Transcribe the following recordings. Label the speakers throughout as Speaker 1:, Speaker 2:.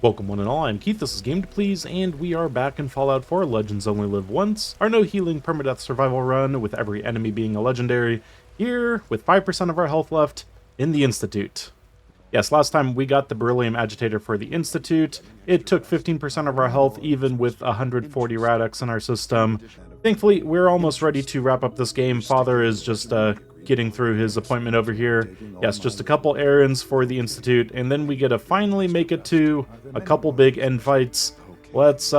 Speaker 1: Welcome one and all, I'm Keith, this is Game to Please, and we are back in Fallout 4 Legends Only Live Once, our no healing permadeath survival run with every enemy being a legendary, here with 5% of our health left in the Institute. Yes, last time we got the beryllium agitator for the Institute. It took 15% of our health even with 140 rad in our system. Thankfully, we're almost ready to wrap up this game. Father is just getting through his appointment over here. Yes, just a couple errands for the Institute, and then we get to finally make it to a couple big end fights. Let's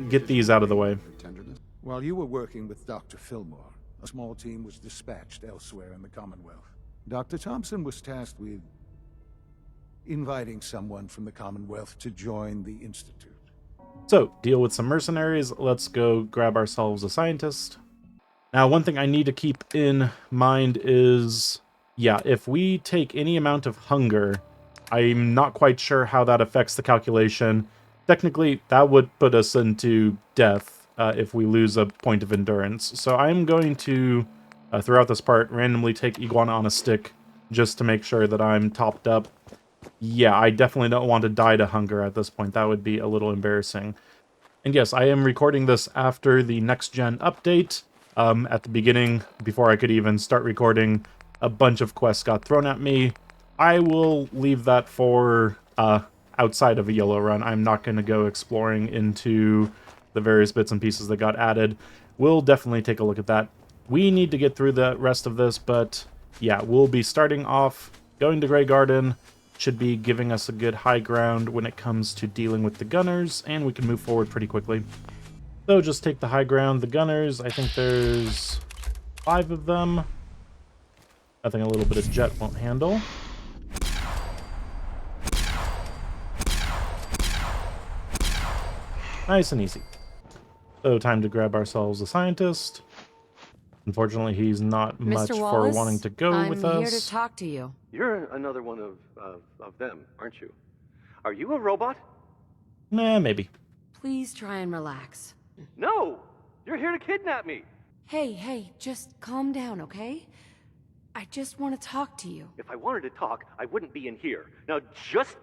Speaker 1: get these out of the way.
Speaker 2: While you were working with Dr. Fillmore, a small team was dispatched elsewhere in the Commonwealth. Dr. Thompson was tasked with inviting someone from the Commonwealth to join the Institute.
Speaker 1: So, deal with some mercenaries. Let's go grab ourselves a scientist. Now, one thing I need to keep in mind is, yeah, if we take any amount of hunger, I'm not quite sure how that affects the calculation. Technically, that would put us into death if we lose a point of endurance. So I'm going to, throughout this part, randomly take Iguana on a stick just to make sure that I'm topped up. Yeah, I definitely don't want to die to hunger at this point. That would be a little embarrassing. And yes, I am recording this after the next-gen update. At the beginning, before I could even start recording, a bunch of quests got thrown at me. I will leave that for outside of a Yolo run. I'm not going to go exploring into the various bits and pieces that got added. We'll definitely take a look at that. We need to get through the rest of this, but yeah, we'll be starting off going to Grey Garden. Should be giving us a good high ground when it comes to dealing with the gunners, and we can move forward pretty quickly. So just take the high ground. The gunners, I think there's 5 of them. Nothing a little bit of jet won't handle. Nice and easy. So time to grab ourselves a scientist. Unfortunately, he's not much for wanting to go with us.
Speaker 3: I'm here to talk to you.
Speaker 4: You're another one of them, aren't you? Are you a robot?
Speaker 1: Nah, maybe.
Speaker 3: Please try and relax.
Speaker 4: No! You're here to kidnap me!
Speaker 3: Hey, just calm down, okay? I just want to talk to you.
Speaker 4: If I wanted to talk, I wouldn't be in here. Now just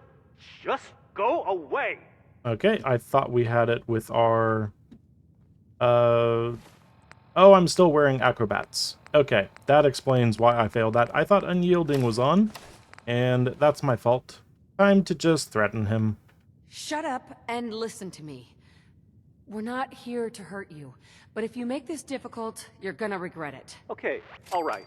Speaker 4: go away!
Speaker 1: Okay, I thought we had it with our... Oh, I'm still wearing acrobats. Okay, that explains why I failed that. I thought unyielding was on, and that's my fault. Time to just threaten him.
Speaker 3: Shut up and listen to me. We're not here to hurt you, but if you make this difficult, you're gonna regret it.
Speaker 4: Okay, alright.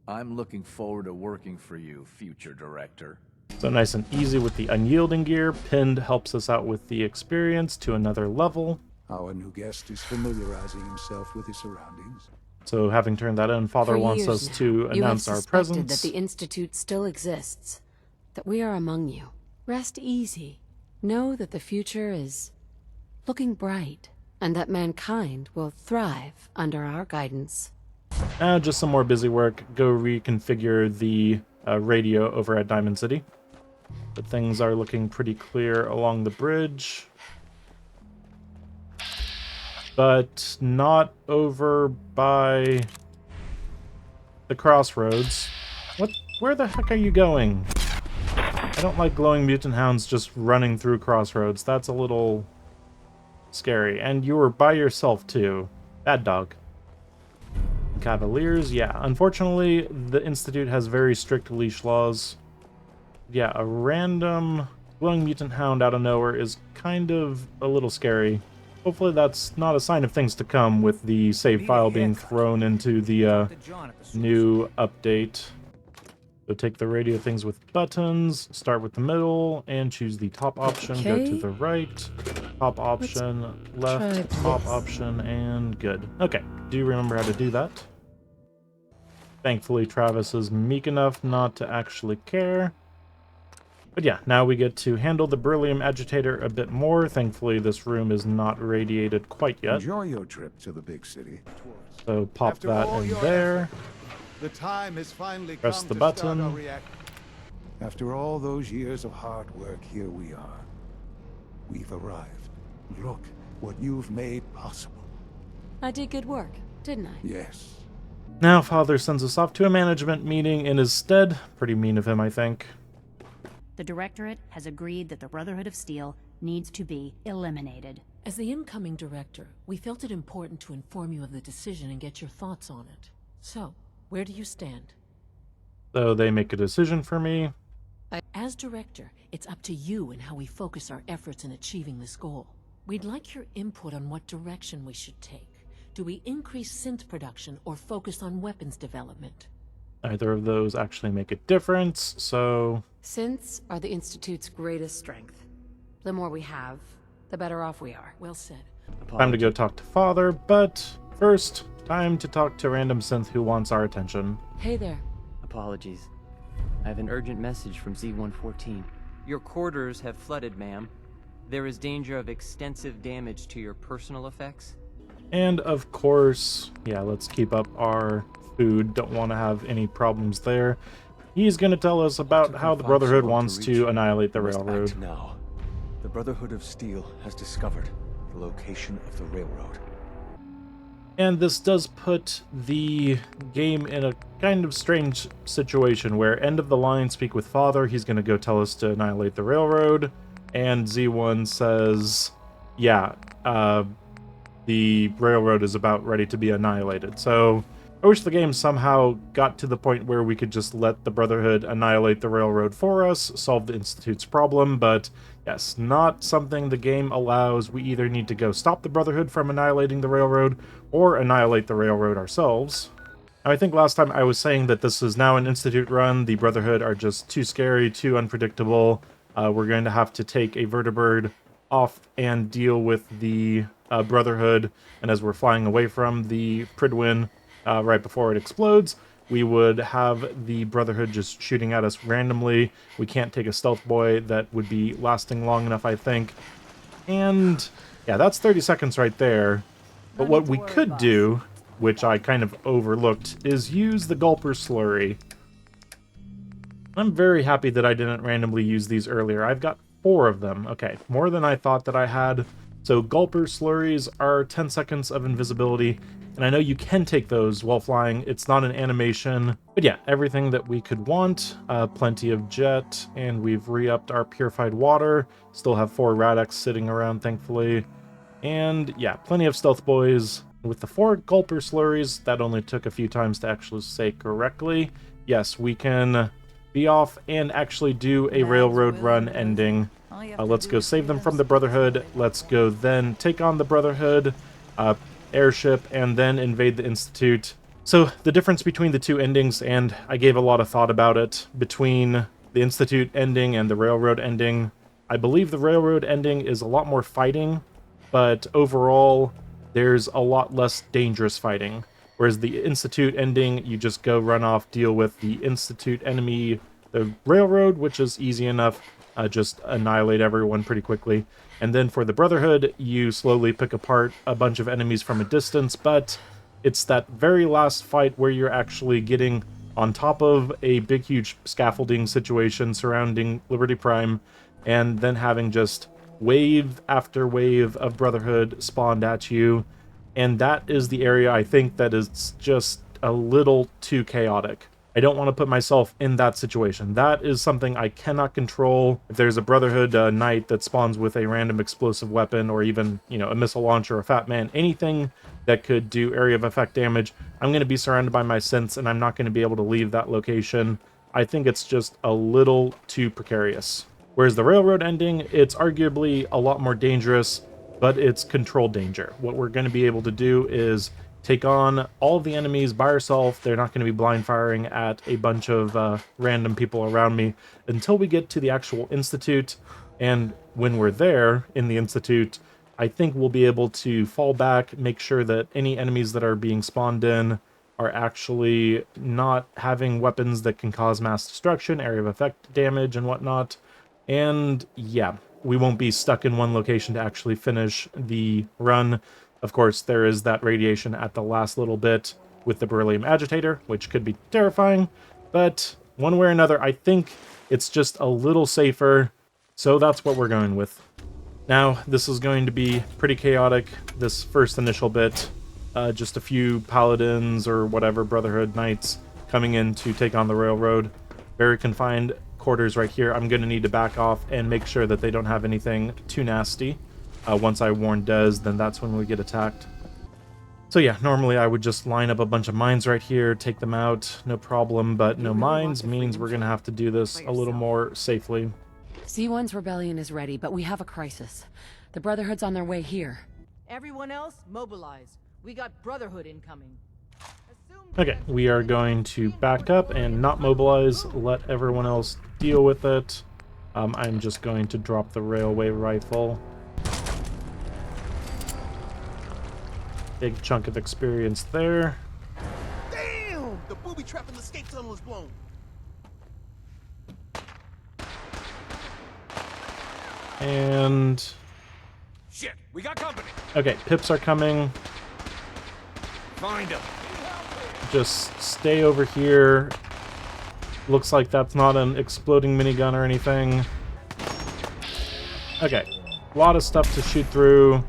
Speaker 5: I'm looking forward to working for you, future director.
Speaker 1: So nice and easy with the unyielding gear. Pinned helps us out with the experience to another level.
Speaker 2: Our new guest is familiarizing himself with his surroundings.
Speaker 1: So having turned that in, Father wants us to announce our presence.
Speaker 3: That the Institute still exists, that we are among you. Rest easy. Know that the future is looking bright, and that mankind will thrive under our guidance.
Speaker 1: Just some more busy work. Go reconfigure the radio over at Diamond City. But things are looking pretty clear along the bridge. But not over by the crossroads. What? Where the heck are you going? I don't like glowing mutant hounds just running through crossroads. That's a little scary. And you were by yourself, too. Bad dog. Cavaliers, yeah. Unfortunately, the Institute has very strict leash laws. Yeah, a random glowing mutant hound out of nowhere is kind of a little scary. Hopefully that's not a sign of things to come with the save file being thrown into the new update. So take the radio things with buttons, start with the middle, and choose the top option, go to the right, top option, left, top option, and good. Okay, do you remember how to do that? Thankfully Travis is meek enough not to actually care. But yeah, now we get to handle the beryllium agitator a bit more. Thankfully, this room is not radiated quite yet.
Speaker 2: Enjoy your trip to the big city.
Speaker 1: So pop that in there.
Speaker 2: The time has finally
Speaker 1: Press
Speaker 2: come
Speaker 1: the
Speaker 2: to
Speaker 1: button.
Speaker 2: start our react. After all those years of hard work, here we are. We've arrived. Look what you've made possible.
Speaker 3: I did good work, didn't I?
Speaker 2: Yes.
Speaker 1: Now Father sends us off to a management meeting in his stead. Pretty mean of him, I think.
Speaker 6: The Directorate has agreed that the Brotherhood of Steel needs to be eliminated.
Speaker 7: As the incoming director, we felt it important to inform you of the decision and get your thoughts on it. So, where do you stand?
Speaker 1: So they make a decision for me.
Speaker 7: As director, it's up to you and how we focus our efforts in achieving this goal. We'd like your input on what direction we should take. Do we increase synth production or focus on weapons development?
Speaker 1: Neither of those actually make a difference, so...
Speaker 3: Synths are the Institute's greatest strength. The more we have, the better off we are.
Speaker 7: Well said.
Speaker 1: Time to go talk to Father, but first, time to talk to random synth who wants our attention.
Speaker 3: Hey there.
Speaker 8: Apologies. I have an urgent message from Z-114. Your quarters have flooded, ma'am. There is danger of extensive damage to your personal effects.
Speaker 1: And of course, yeah, let's keep up our food. Don't want to have any problems there. He's going to tell us about how the Brotherhood wants to annihilate the railroad.
Speaker 9: Now, the Brotherhood of Steel has discovered the location of the railroad.
Speaker 1: And this does put the game in a kind of strange situation where end of the line, speak with Father, he's going to go tell us to annihilate the railroad, and Z1 says, yeah, the railroad is about ready to be annihilated. So I wish the game somehow got to the point where we could just let the Brotherhood annihilate the railroad for us, solve the Institute's problem, but yes, not something the game allows. We either need to go stop the Brotherhood from annihilating the railroad, or annihilate the railroad ourselves. Now, I think last time I was saying that this is now an Institute run, the Brotherhood are just too scary, too unpredictable. We're going to have to take a vertibird off and deal with the Brotherhood, and as we're flying away from the Pridwin right before it explodes, we would have the Brotherhood just shooting at us randomly. We can't take a stealth boy that would be lasting long enough, I think. And yeah, that's 30 seconds right there. But what we could do, which I kind of overlooked, is use the Gulper Slurry. I'm very happy that I didn't randomly use these earlier. I've got 4 of them. Okay, more than I thought that I had. So Gulper Slurries are 10 seconds of invisibility, and I know you can take those while flying. It's not an animation, but yeah, everything that we could want. Plenty of jet, and we've re-upped our purified water. Still have 4 Radex sitting around, thankfully. And yeah, plenty of stealth boys. With the 4 Gulper Slurries, that only took a few times to actually say correctly. Yes, we can be off and actually do a railroad run ending. Let's go save them from the Brotherhood. Let's go then take on the Brotherhood airship and then invade the Institute. So the difference between the 2 endings, and I gave a lot of thought about it, between the Institute ending and the railroad ending. I believe the railroad ending is a lot more fighting, but overall there's a lot less dangerous fighting. Whereas the Institute ending, you just go run off, deal with the Institute enemy, the railroad, which is easy enough. Just annihilate everyone pretty quickly. And then for the Brotherhood, you slowly pick apart a bunch of enemies from a distance, but it's that very last fight where you're actually getting on top of a big, huge scaffolding situation surrounding Liberty Prime, and then having just wave after wave of Brotherhood spawned at you. And that is the area I think that is just a little too chaotic. I don't want to put myself in that situation. That is something I cannot control. If there's a Brotherhood knight that spawns with a random explosive weapon, or even, you know, a missile launcher or a Fat Man, anything that could do area of effect damage, I'm going to be surrounded by my synths, and I'm not going to be able to leave that location. I think it's just a little too precarious. Whereas the railroad ending, it's arguably a lot more dangerous, but it's controlled danger. What we're going to be able to do is take on all of the enemies by ourselves. They're not going to be blind firing at a bunch of random people around me until we get to the actual Institute. And when we're there in the Institute, I think we'll be able to fall back, make sure that any enemies that are being spawned in are actually not having weapons that can cause mass destruction, area of effect damage, and whatnot. And yeah, we won't be stuck in one location to actually finish the run. Of course, there is that radiation at the last little bit with the beryllium agitator, which could be terrifying, but one way or another, I think it's just a little safer, so that's what we're going with. Now, this is going to be pretty chaotic, this first initial bit. Just a few paladins or whatever Brotherhood knights coming in to take on the railroad. Very confined quarters right here, I'm going to need to back off and make sure that they don't have anything too nasty. Once I warn Dez, then that's when we get attacked. So yeah, normally I would just line up a bunch of mines right here, take them out, no problem, but no mines means we're going to have to do this a little more safely.
Speaker 3: C1's rebellion is ready, but we have a crisis. The Brotherhood's on their way here.
Speaker 10: Everyone else, mobilize. We got Brotherhood incoming.
Speaker 1: Okay, we are going to back up and not mobilize, let everyone else deal with it. I'm just going to drop the railway rifle. Big chunk of experience there.
Speaker 11: Damn! The booby trap in the escape tunnel is blown.
Speaker 1: And...
Speaker 11: Shit, we got company.
Speaker 1: Okay, pips are coming.
Speaker 11: Find them.
Speaker 1: Just stay over here. Looks like that's not an exploding minigun or anything. Okay, a lot of stuff to shoot through.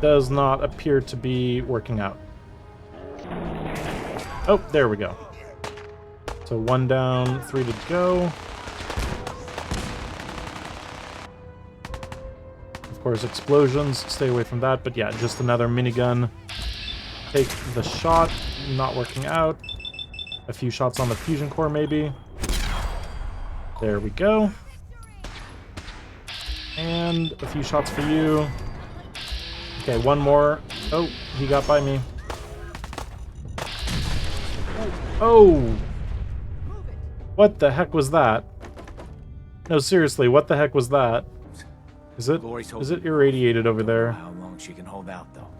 Speaker 1: Does not appear to be working out. Oh, there we go. So 1 down, 3 to go. Of course, explosions, stay away from that, but yeah, just another minigun. Take the shot, not working out. A few shots on the fusion core, maybe. There we go. And a few shots for you. Okay, one more. Oh, he got by me. Oh! What the heck was that? No, seriously, what the heck was that? Is it irradiated over there?
Speaker 5: How long she can hold out, though?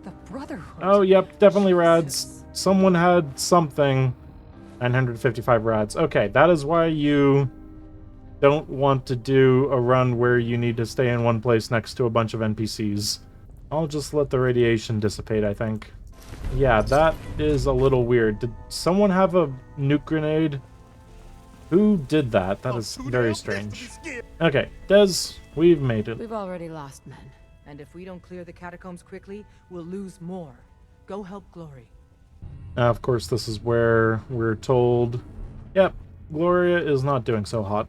Speaker 10: The Brotherhood.
Speaker 1: Oh, yep, definitely rads. Someone had something. 955 rads. Okay, that is why you don't want to do a run where you need to stay in one place next to a bunch of NPCs. I'll just let the radiation dissipate, I think. Yeah, that is a little weird. Did someone have a nuke grenade? Who did that? That is very strange. Okay, Des, we've made it.
Speaker 3: We've already lost men.
Speaker 10: And if we don't clear the catacombs quickly, we'll lose more. Go help Glory.
Speaker 1: Now, of course, this is where we're told, yep, Gloria is not doing so hot.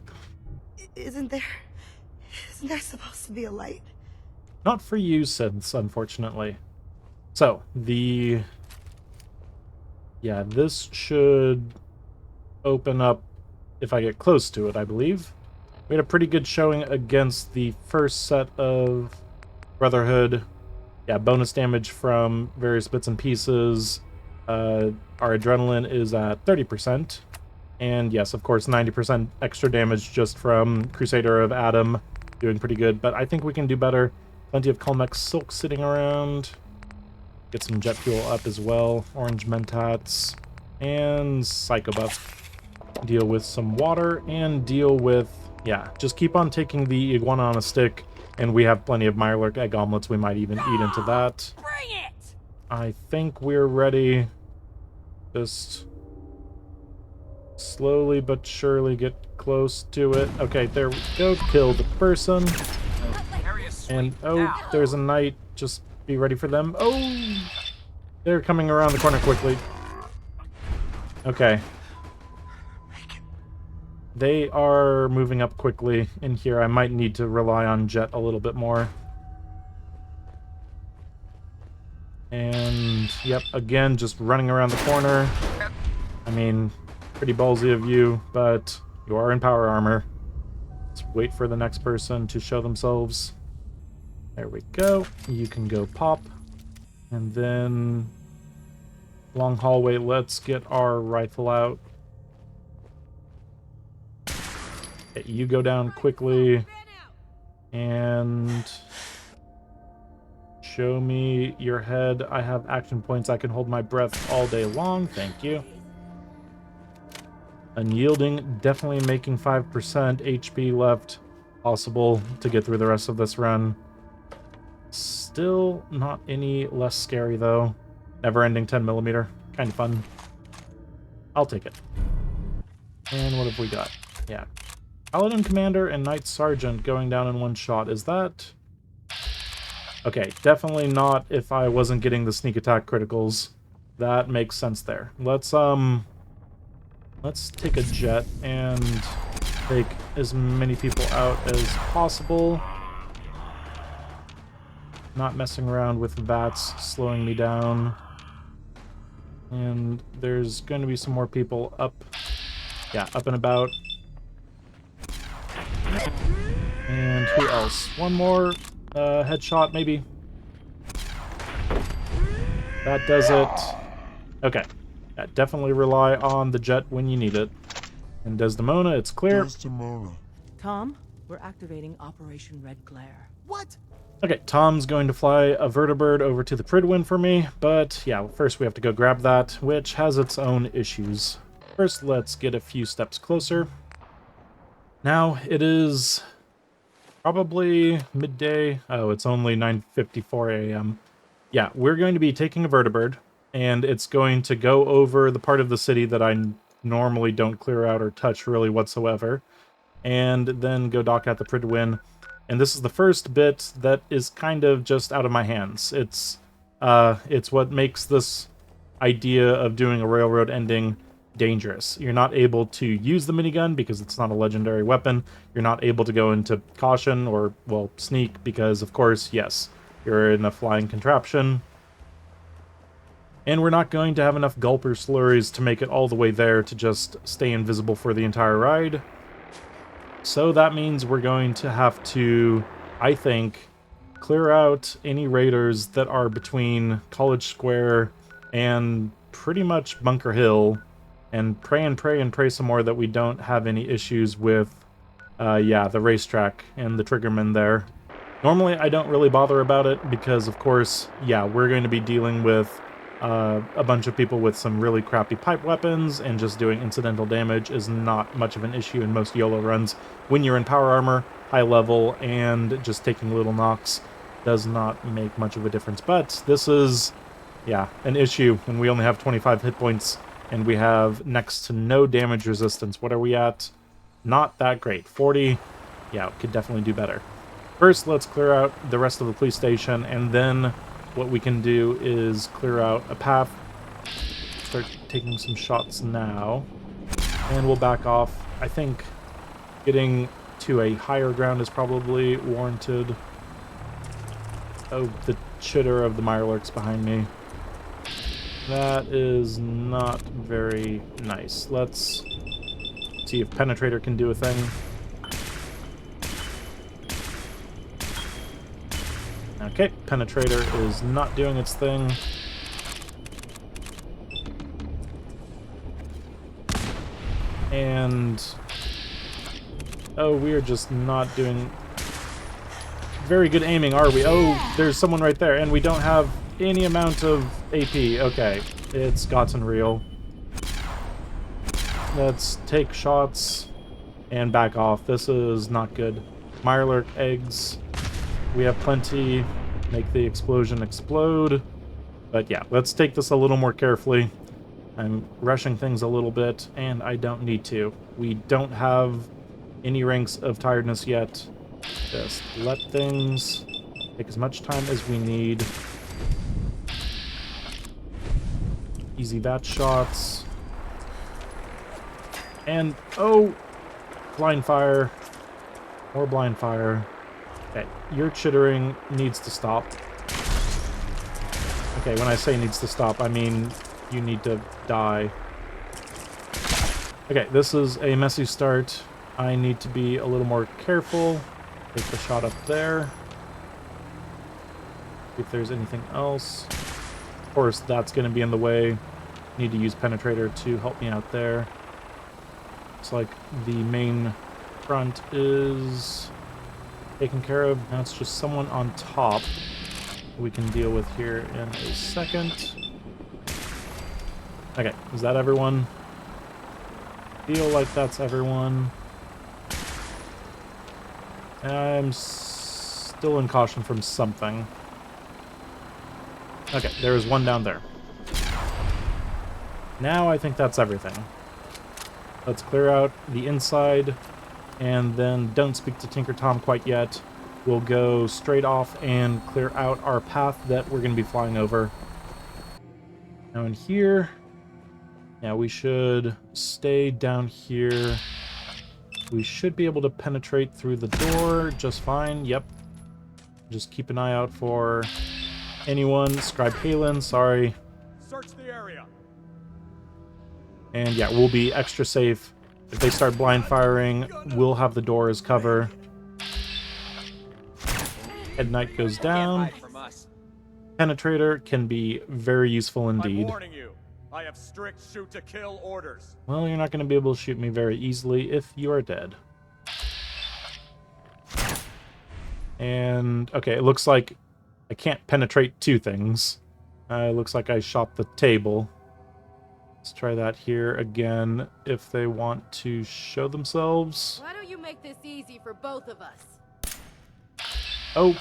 Speaker 12: Isn't there supposed to be a light?
Speaker 1: Not for you, Synths, unfortunately. So, yeah, this should open up if I get close to it, I believe. We had a pretty good showing against the first set of Brotherhood. Yeah, bonus damage from various bits and pieces. Our adrenaline is at 30%. And yes, of course, 90% extra damage just from Crusader of Adam. Doing pretty good, but I think we can do better. Plenty of Calmex Silk sitting around. Get some jet fuel up as well. Orange Mentats. And Psycho Buff. Deal with some water and deal with... Yeah, just keep on taking the iguana on a stick. And we have plenty of Mirelurk egg omelets. We might even eat into that.
Speaker 10: Bring it!
Speaker 1: I think we're ready. Just slowly but surely get close to it. Okay, there we go. Kill the person. And, oh, there's a knight. Just be ready for them. Oh! They're coming around the corner quickly. Okay. They are moving up quickly in here. I might need to rely on Jet a little bit more. And, yep, again, just running around the corner. I mean, pretty ballsy of you, but you are in power armor. Let's wait for the next person to show themselves. There we go. You can go pop. And then, long hallway, let's get our rifle out. Okay, you go down quickly. And... show me your head. I have action points. I can hold my breath all day long. Thank you. Unyielding, definitely making 5% HP left possible to get through the rest of this run. Still not any less scary, though. Never-ending 10mm. Kind of fun. I'll take it. And what have we got? Yeah. Paladin Commander and Knight Sergeant going down in one shot. Is that... okay, definitely not if I wasn't getting the sneak attack criticals. That makes sense there. Let's Let's take a jet and take as many people out as possible. Not messing around with VATS slowing me down. And there's going to be some more people up. Yeah, up and about. And who else? One more headshot, maybe. That does it. Okay. Yeah, definitely rely on the jet when you need it. And Desdemona, it's clear.
Speaker 13: Desdemona.
Speaker 10: Tom, we're activating Operation Red Glare.
Speaker 11: What?
Speaker 1: Okay, Tom's going to fly a vertibird over to the Pridwin for me, but yeah, first we have to go grab that, which has its own issues. First, let's get a few steps closer. Now, it is probably midday. Oh, it's only 9:54 a.m. Yeah, we're going to be taking a vertibird, and it's going to go over the part of the city that I normally don't clear out or touch really whatsoever, and then go dock at the Pridwin. And this is the first bit that is kind of just out of my hands. It's what makes this idea of doing a railroad ending dangerous. You're not able to use the minigun because it's not a legendary weapon. You're not able to go into caution or, well, sneak because, of course, yes, you're in a flying contraption. And we're not going to have enough gulper slurries to make it all the way there to just stay invisible for the entire ride. So that means we're going to have to, I think, clear out any raiders that are between College Square and pretty much Bunker Hill, and pray and pray and pray some more that we don't have any issues with, yeah, the racetrack and the triggerman there. Normally, I don't really bother about it because, of course, yeah, we're going to be dealing with a bunch of people with some really crappy pipe weapons, and just doing incidental damage is not much of an issue in most YOLO runs. When you're in power armor, high level, and just taking little knocks does not make much of a difference. But this is, yeah, an issue when we only have 25 hit points and we have next to no damage resistance. What are we at? Not that great. 40, yeah, could definitely do better. First, let's clear out the rest of the police station, and then what we can do is clear out a path. Start taking some shots now. And we'll back off. I think getting to a higher ground is probably warranted. Oh, the chitter of the Mirelurks behind me. That is not very nice. Let's see if Penetrator can do a thing. Okay, Penetrator is not doing its thing. And oh, we are just not doing very good aiming, are we? Oh, there's someone right there, and we don't have any amount of AP. Okay, it's gotten real. Let's take shots and back off. This is not good. Mirelurk eggs. We have plenty. Make the explosion explode. But yeah, let's take this a little more carefully. I'm rushing things a little bit, and I don't need to. We don't have any ranks of tiredness yet. Just let things take as much time as we need. Easy bat shots. And, oh! Blind fire. More blind fire. Okay, your chittering needs to stop. Okay, when I say needs to stop, I mean you need to die. Okay, this is a messy start. I need to be a little more careful. Take the shot up there. See if there's anything else. Of course, that's going to be in the way. Need to use Penetrator to help me out there. Looks like the main front is taken care of. Now it's just someone on top we can deal with here in a second. Okay, is that everyone? Feel like that's everyone. I'm still in caution from something. Okay, there is one down there. Now I think that's everything. Let's clear out the inside, and then don't speak to Tinker Tom quite yet. We'll go straight off and clear out our path that we're going to be flying over. Now in here, Yeah, we should stay down here. We should be able to penetrate through the door just fine. Yep. Just keep an eye out for anyone. Scribe Halen, sorry.
Speaker 11: Search the area.
Speaker 1: And yeah, we'll be extra safe. If they start blind firing, we'll have the door as cover. Head Knight goes down. Penetrator can be very useful indeed.
Speaker 11: I'm warning you. I have strict shoot to kill orders.
Speaker 1: Well, you're not going to be able to shoot me very easily if you are dead. And, okay, it looks like I can't penetrate two things. It looks like I shot the table. Let's try that here again if they want to show themselves.
Speaker 13: Why don't you make this easy for both of us?
Speaker 1: Oh,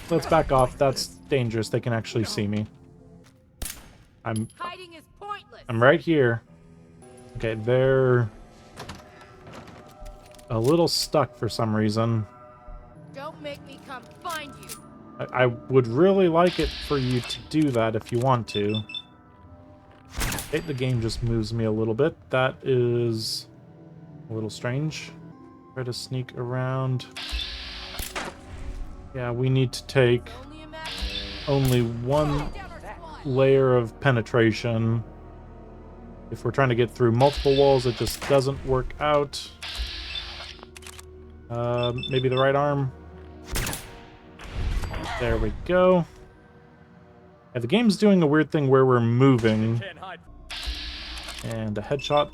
Speaker 1: let's back off. That's dangerous. They can actually see me.
Speaker 13: Hiding is pointless.
Speaker 1: I'm right here. Okay, they're a little stuck for some reason.
Speaker 13: Don't make me come find you.
Speaker 1: I would really like it for you to do that if you want to. Okay, the game just moves me a little bit. That is a little strange. Try to sneak around. Yeah, we need to take only one layer of penetration. If we're trying to get through multiple walls, it just doesn't work out. Maybe the right arm. There we go. Yeah, the game's doing a weird thing where we're moving. And a headshot.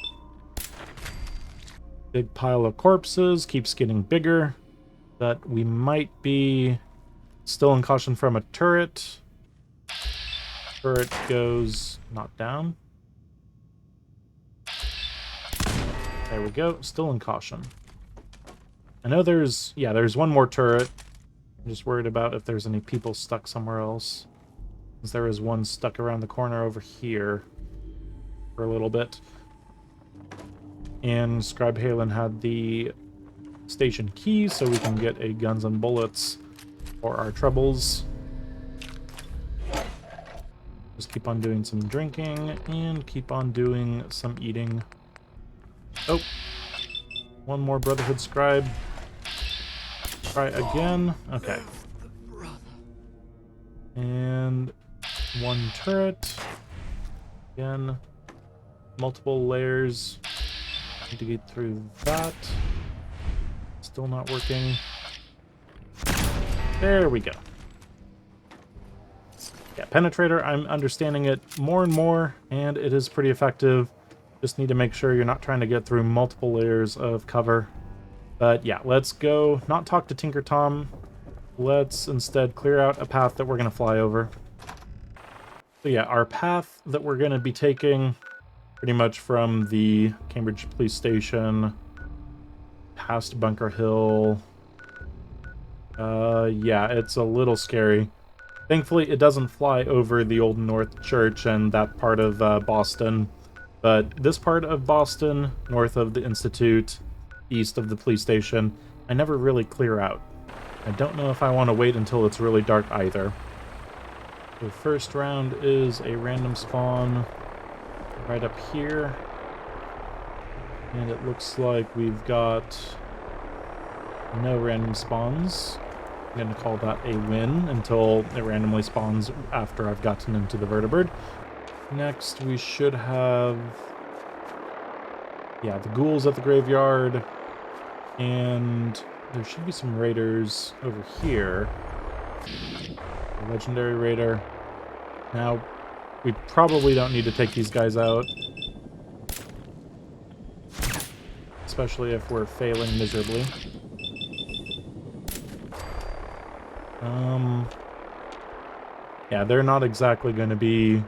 Speaker 1: Big pile of corpses, keeps getting bigger. But we might be still in caution from a turret. Turret goes not down. There we go, still in caution. I know there's one more turret. I'm just worried about if there's any people stuck somewhere else. Because there is one stuck around the corner over here for a little bit. And Scribe Halen had the station key, so we can get a guns and bullets for our troubles. Just keep on doing some drinking and keep on doing some eating. Oh, one more Brotherhood scribe. Try again. Okay. And one turret. Again, multiple layers. Need to get through that. Still not working. There we go. Yeah, Penetrator, I'm understanding it more and more, and it is pretty effective. Just need to make sure you're not trying to get through multiple layers of cover. But yeah, let's go not talk to Tinker Tom. Let's instead clear out a path that we're going to fly over. So yeah, our path that we're going to be taking pretty much from the Cambridge Police Station past Bunker Hill. Yeah, it's a little scary. Thankfully, it doesn't fly over the Old North Church and that part of Boston. But this part of Boston, north of the Institute, east of the police station, I never really clear out. I don't know if I want to wait until it's really dark either. The first round is a random spawn right up here. And it looks like we've got no random spawns. I'm going to call that a win until it randomly spawns after I've gotten into the vertibird. Next, we should have, yeah, the ghouls at the graveyard, and there should be some raiders over here. A legendary raider. Now, we probably don't need to take these guys out, especially if we're failing miserably. Yeah, they're not exactly going to be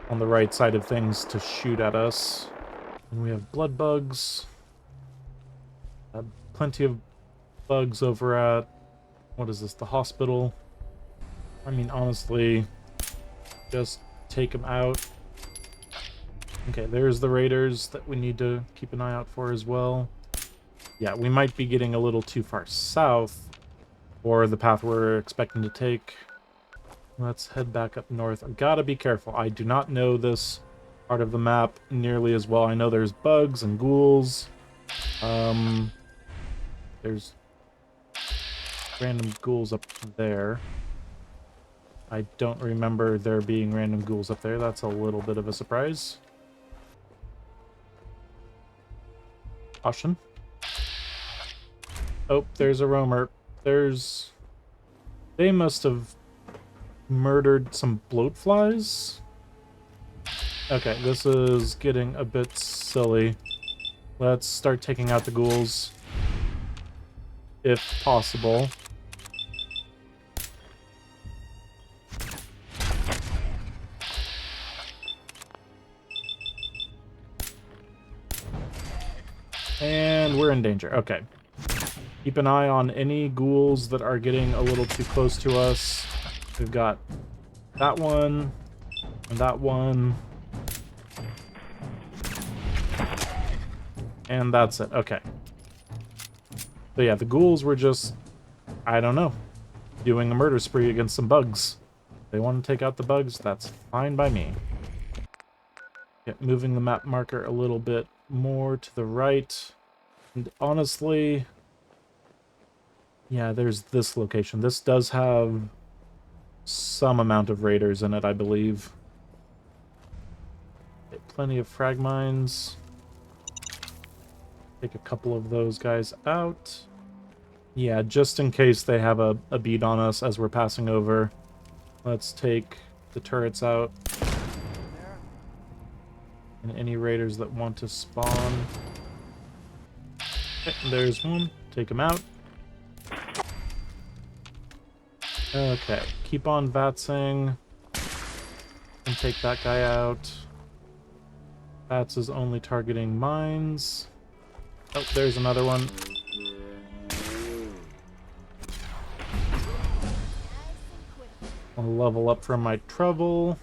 Speaker 1: on the right side of things to shoot at us. And we have blood bugs. Plenty of bugs over at, what is this, the hospital? I mean, honestly, just take them out. Okay, there's the raiders that we need to keep an eye out for as well. Yeah, we might be getting a little too far south for the path we're expecting to take. Let's head back up north. I've got to be careful. I do not know this part of the map nearly as well. I know there's bugs and ghouls. There's random ghouls up there. I don't remember there being random ghouls up there. That's a little bit of a surprise. Caution. Oh, there's a roamer. They must have murdered some bloatflies. Okay, this is getting a bit silly. Let's start taking out the ghouls, if possible. And we're in danger. Okay. Keep an eye on any ghouls that are getting a little too close to us. We've got that one, and that one. And that's it. Okay. So yeah, the ghouls were just, I don't know, doing a murder spree against some bugs. If they want to take out the bugs, that's fine by me. Okay, moving the map marker a little bit more to the right. And honestly, yeah, there's this location. This does have some amount of raiders in it, I believe. Okay, plenty of frag mines. Take a couple of those guys out. Yeah, just in case they have a beat on us as we're passing over. Let's take the turrets out. And any raiders that want to spawn. Okay, there's one. Take him out. Okay, keep on vatsing. And take that guy out. Vats is only targeting mines. Oh, there's another one. I'll level up from my trouble.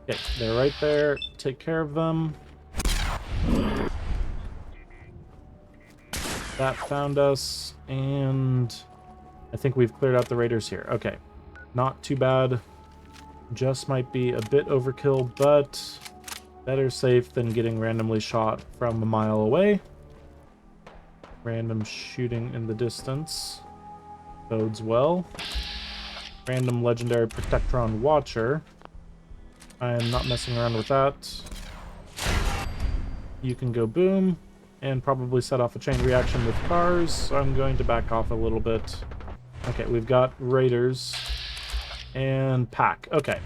Speaker 1: Okay, they're right there. Take care of them. That found us, and I think we've cleared out the raiders here. Okay, not too bad. Just might be a bit overkill, but better safe than getting randomly shot from a mile away. Random shooting in the distance bodes well. Random legendary Protectron Watcher. I am not messing around with that. You can go boom and probably set off a chain reaction with cars, so I'm going to back off a little bit. Okay, we've got raiders and pack. Okay.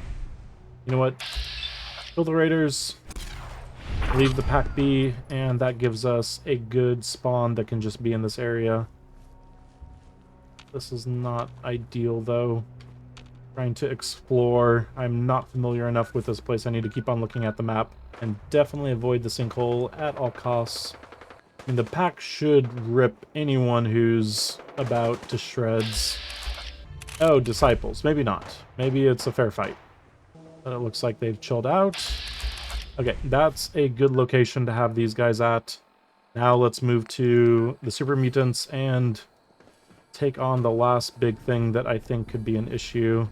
Speaker 1: You know what? Kill the raiders. Leave the pack be, and that gives us a good spawn that can just be in this area. This is not ideal, though. Trying to explore. I'm not familiar enough with this place. I need to keep on looking at the map and definitely avoid the sinkhole at all costs. I mean, the pack should rip anyone who's about to shreds. Oh, disciples. Maybe not. Maybe it's a fair fight. But it looks like they've chilled out. Okay, that's a good location to have these guys at. Now let's move to the super mutants and take on the last big thing that I think could be an issue.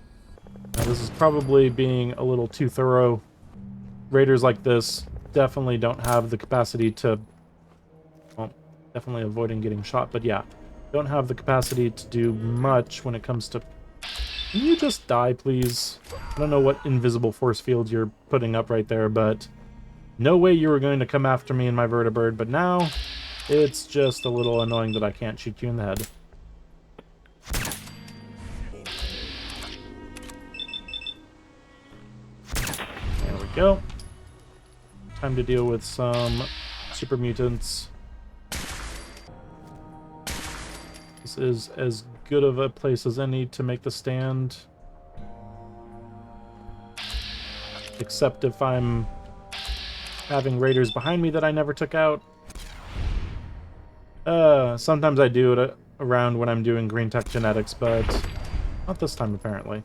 Speaker 1: Now, this is probably being a little too thorough. Raiders like this definitely don't have the capacity to... Well, definitely avoiding getting shot, but yeah. Don't have the capacity to do much when it comes to... Can you just die, please? I don't know what invisible force field you're putting up right there, but... No way you were going to come after me in my vertibird, but now... It's just a little annoying that I can't shoot you in the head. There we go. Time to deal with some super mutants. This is as good of a place as any to make the stand. Except if I'm having raiders behind me that I never took out. Sometimes I do it around when I'm doing green tech genetics, but not this time apparently.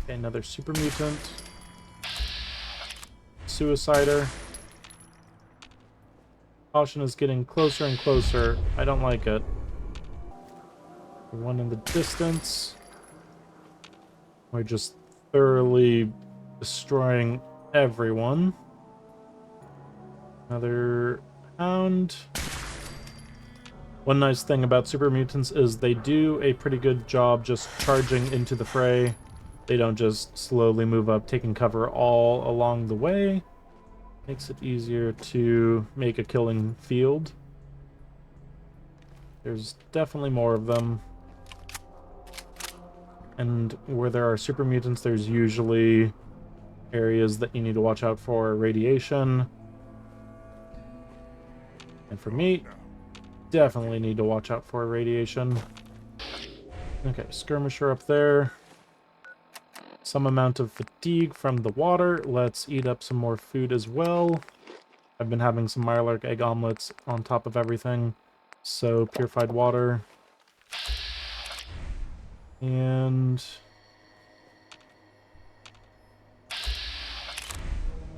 Speaker 1: Okay, another super mutant. Suicider. Caution is getting closer and closer. I don't like it. One in the distance. We're just thoroughly destroying everyone. Another hound. One nice thing about super mutants is they do a pretty good job just charging into the fray. They don't just slowly move up, taking cover all along the way. Makes it easier to make a killing field. There's definitely more of them. And where there are super mutants, there's usually areas that you need to watch out for. Radiation. And for me, definitely need to watch out for radiation. Okay, skirmisher up there. Some amount of fatigue from the water. Let's eat up some more food as well. I've been having some Mirelurk egg omelets on top of everything. So, purified water. And...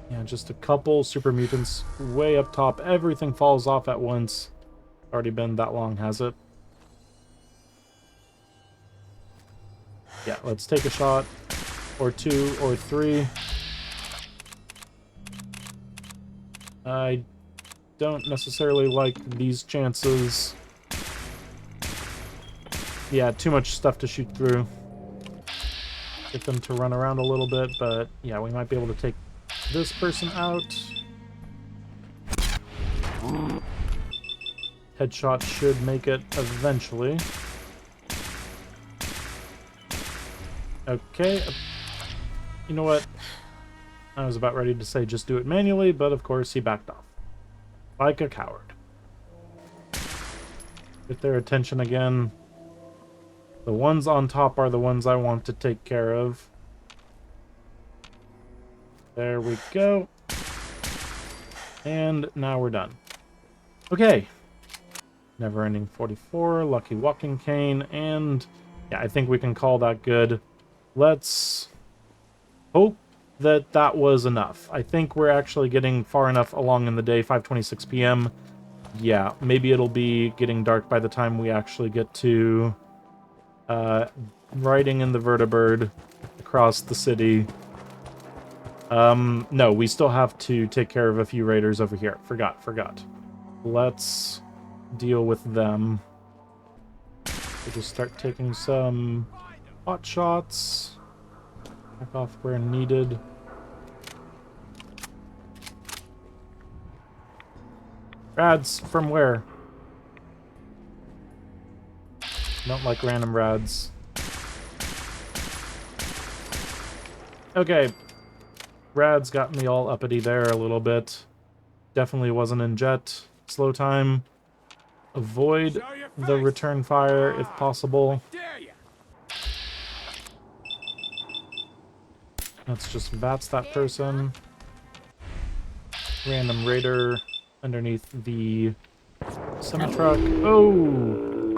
Speaker 1: yeah, just a couple super mutants way up top. Everything falls off at once. Already been that long, has it? Yeah, let's take a shot. Or two, or three. I don't necessarily like these chances. Yeah, too much stuff to shoot through. Get them to run around a little bit, but yeah, we might be able to take this person out. Headshot should make it eventually. Okay. You know what? I was about ready to say just do it manually, but of course he backed off. Like a coward. Get their attention again. The ones on top are the ones I want to take care of. There we go. And now we're done. Okay. Never-ending 44, lucky walking cane, and yeah, I think we can call that good. Let's hope that that was enough. I think we're actually getting far enough along in the day, 5:26 p.m. Yeah, maybe it'll be getting dark by the time we actually get to riding in the vertibird across the city. No, we still have to take care of a few raiders over here. Forgot. Let's deal with them. We'll just start taking some hot shots. Back off where needed. Rads from where? Don't like random rads. Okay. Rads got me all uppity there a little bit. Definitely wasn't in jet. Slow time. Avoid the return fire if possible. Let's just VATS that person. Random raider underneath the semi-truck. Oh!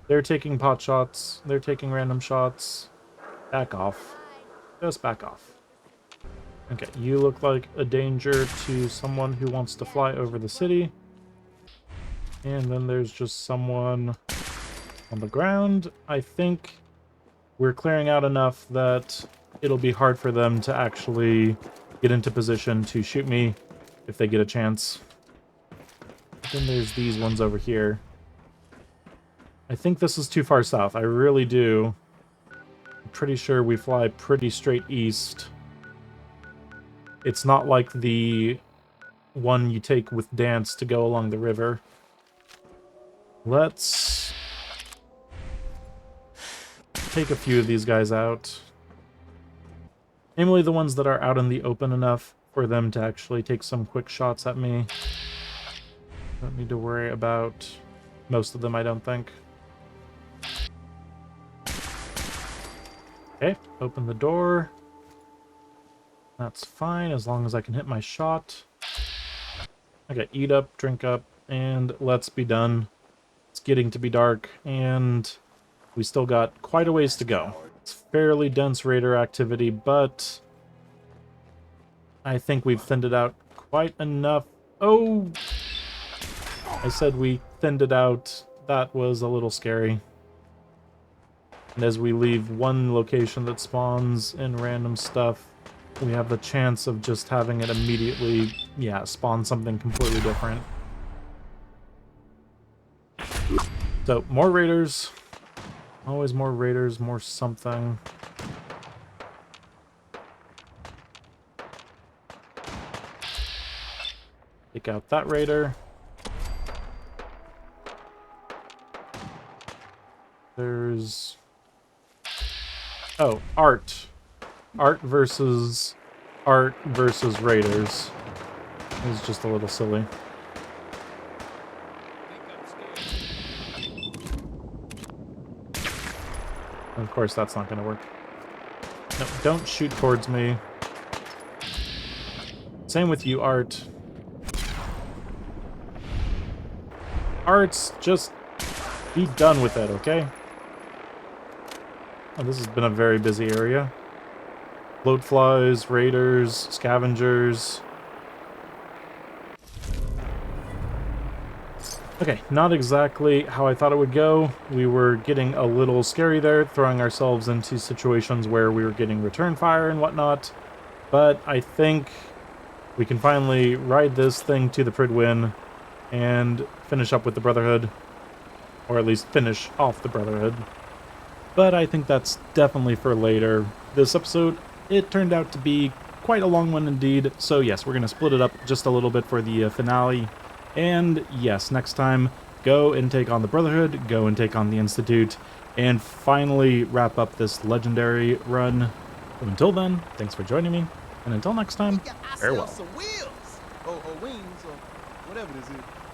Speaker 1: They're taking pot shots. They're taking random shots. Back off. Just back off. Okay, you look like a danger to someone who wants to fly over the city. And then there's just someone on the ground. I think we're clearing out enough that it'll be hard for them to actually get into position to shoot me if they get a chance. Then there's these ones over here. I think this is too far south. I really do. I'm pretty sure we fly pretty straight east. It's not like the one you take with Dance to go along the river. Let's take a few of these guys out. Namely the ones that are out in the open enough for them to actually take some quick shots at me. Don't need to worry about most of them, I don't think. Okay, open the door. That's fine, as long as I can hit my shot. Okay, eat up, drink up, and let's be done. It's getting to be dark, and we still got quite a ways to go. It's fairly dense raider activity, but I think we've thinned it out quite enough. Oh! I said we thinned it out. That was a little scary. And as we leave one location that spawns in random stuff, we have the chance of just having it immediately, yeah, spawn something completely different. So, more raiders. Always more raiders, more something. Take out that raider. There's... oh, art. Art versus raiders. It's just a little silly. And of course, that's not going to work. No, don't shoot towards me. Same with you, Art. Arts, just be done with it, okay? Oh, this has been a very busy area. Bloatflies, raiders, scavengers. Okay, not exactly how I thought it would go. We were getting a little scary there, throwing ourselves into situations where we were getting return fire and whatnot. But I think we can finally ride this thing to the Pridwin and finish up with the Brotherhood. Or at least finish off the Brotherhood. But I think that's definitely for later. This episode, it turned out to be quite a long one indeed. So yes, we're going to split it up just a little bit for the finale. And yes, next time, go and take on the Brotherhood, go and take on the Institute, and finally wrap up this legendary run. So until then, thanks for joining me, and until next time, farewell.
Speaker 11: Some wheels, or wings, or whatever this is.